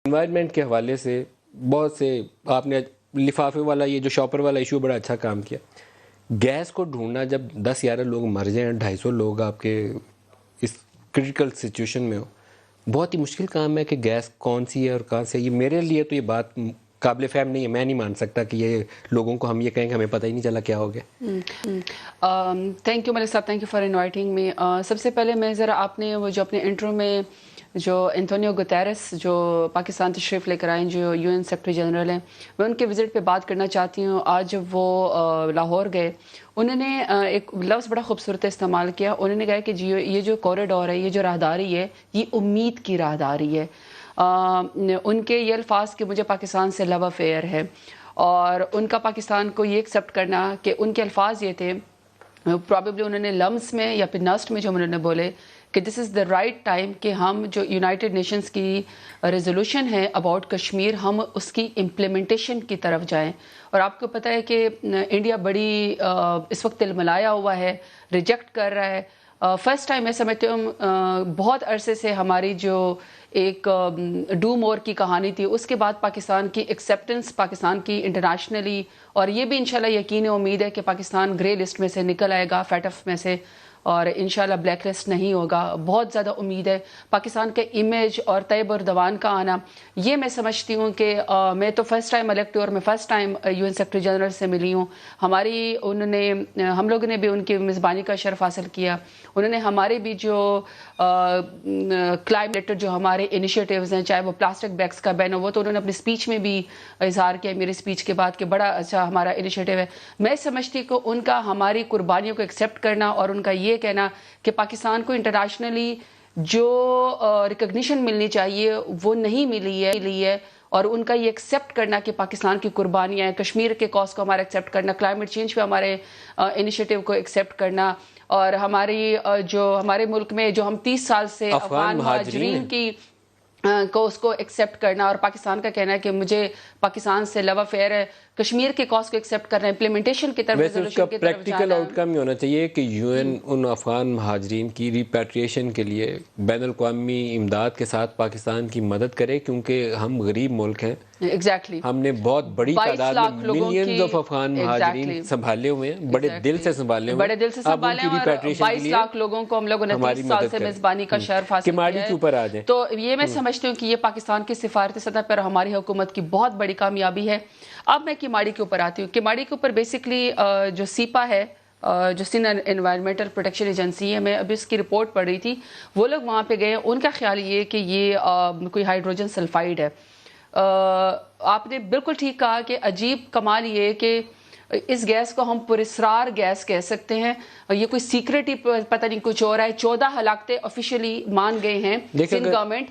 Environment کے حوالے سے بہت سے آپ نے لفافے والا یہ جو شاپر والا ایشو بڑا اچھا کام کیا. گیس کو ڈھونڈنا جب 10-11 لوگ مر جائیں 250 لوگ آپ کے اس کرٹیکل سچویشن میں ہو, بہت ہی مشکل کام ہے کہ گیس کون سی ہے اور کہاں سے. یہ میرے لیے تو یہ بات قابل فہم نہیں ہے, میں نہیں مان سکتا کہ یہ لوگوں کو ہم یہ کہیں کہ ہمیں پتہ ہی نہیں چلا کیا ہو گیا. Thank you Malik sahib, thank you for inviting me. سب سے پہلے میں ذرا آپ نے وہ جو اپنے انٹرو میں جو انتونیو گوتیرس جو پاکستان تشریف لے کر آئیں, جو یو این سیکرٹری جنرل ہیں, میں ان کے وزٹ پہ بات کرنا چاہتی ہوں. آج جب وہ لاہور گئے, انہوں نے ایک لفظ بڑا خوبصورت استعمال کیا. انہوں نے کہا کہ جی یہ جو کوریڈور ہے, یہ جو راہداری ہے, یہ امید کی راہداری ہے. ان کے یہ الفاظ کہ مجھے پاکستان سے لو افیئر ہے, اور ان کا پاکستان کو یہ ایکسیپٹ کرنا کہ ان کے الفاظ یہ تھے, پرابیبلی انہوں نے لمس میں یا پھر نسٹ میں جو انہوں نے بولے کہ دس از دا رائٹ ٹائم کہ ہم جو یونائٹڈ نیشنز کی ریزولوشن ہے اباؤٹ کشمیر, ہم اس کی امپلیمنٹیشن کی طرف جائیں. اور آپ کو پتہ ہے کہ انڈیا بڑی اس وقت تلملایا ہوا ہے, ریجیکٹ کر رہا ہے. فرسٹ ٹائم میں سمجھتی ہوں بہت عرصے سے ہماری جو ایک ڈو مور کی کہانی تھی, اس کے بعد پاکستان کی ایکسیپٹنس پاکستان کی انٹرنیشنلی, اور یہ بھی انشاءاللہ یقین امید ہے کہ پاکستان گرے لسٹ میں سے نکل آئے گا, فیٹف میں سے, اور انشاءاللہ بلیک لسٹ نہیں ہوگا. بہت زیادہ امید ہے پاکستان کے امیج اور طیب اردوان کا آنا. یہ میں سمجھتی ہوں کہ میں تو فرسٹ ٹائم الیکٹ ہوں اور میں first time U N secretary general سے ملی ہوں. ہم لوگوں نے بھی ان کی میزبانی کا شرف حاصل کیا. انہوں نے ہمارے بھی جو کلائمیٹ جو ہمارے انیشیٹیوز ہیں, چاہے وہ پلاسٹک بیگس کا بین ہو, وہ تو انہوں نے اپنی سپیچ میں بھی اظہار کیا میری سپیچ کے بعد کہ بڑا اچھا ہمارا انیشیٹیو ہے. میں سمجھتی کہ ان کا ہماری قربانیوں کو ایکسیپٹ کرنا اور ان کا یہ کہنا کہ پاکستان کو انٹرنیشنلی جو ریکگنیشن ملنی چاہیے وہ نہیں ملی ہے, اور ان کا یہ ایکسیپٹ کرنا کہ پاکستان کی قربانیاں ہیں, کشمیر کے کاز کو ہمارا ایکسیپٹ کرنا, کلائمیٹ چینج پہ ہمارے انیشیٹیو کو ایکسیپٹ کرنا, اور ہمارے ملک میں جو ہم 30 سال سے افغان مہاجرین کی کو اس کو ایکسیپٹ کرنا, اور پاکستان کا کہنا ہے کہ مجھے پاکستان سے لو افیئر ہے, کشمیر کے کاز کو ایکسیپٹ کرنا, امپلیمنٹیشن کی طرف, ویسے اس کا پریکٹیکل آؤٹ کم یہ ہونا چاہیے کہ یو این ان افغان مہاجرین کی ریپیٹریشن کے لیے بین الاقوامی امداد کے ساتھ پاکستان کی مدد کرے, کیونکہ ہم غریب ملک ہیں. ایگزیکٹلی ہم نے بہت بڑی تعداد میں ملینز آف افغان مہاجرین سنبھالے ہوئے ہیں, بڑے دل سے سنبھالے ہوئے ہیں. اب ان کی ریپیٹریشن کے لیے 22 لاکھ لوگوں کو ہم لوگوں نے 30 سال سے میزبانی کا شرف حاصل کیا ہے. کے اوپر آ جائیں تو یہ میں سمجھتی ہوں کہ یہ پاکستان کی سفارتی سطح پر ہماری حکومت کی بہت بڑی کامیابی ہے. اب میں کیماڑی کے اوپر آتی ہوں. کیماڑی کے اوپر بیسکلی جو سیپا ہے, جو سندھ انوائرمنٹل پروٹیکشن ایجنسی ہے, میں ابھی اس کی رپورٹ پڑھ رہی تھی. وہ لوگ وہاں پہ گئے, ان کا خیال یہ کہ یہ کوئی ہائیڈروجن سلفائڈ ہے. آپ نے بالکل ٹھیک کہا کہ عجیب کمال یہ کہ اس گیس کو ہم پراسرار گیس کہہ سکتے ہیں, اور یہ کوئی سیکرٹ ہی پتہ نہیں کچھ اور ہے. 14 ہلاکتیں آفیشیلی مان گئے ہیں سندھ گورنمنٹ.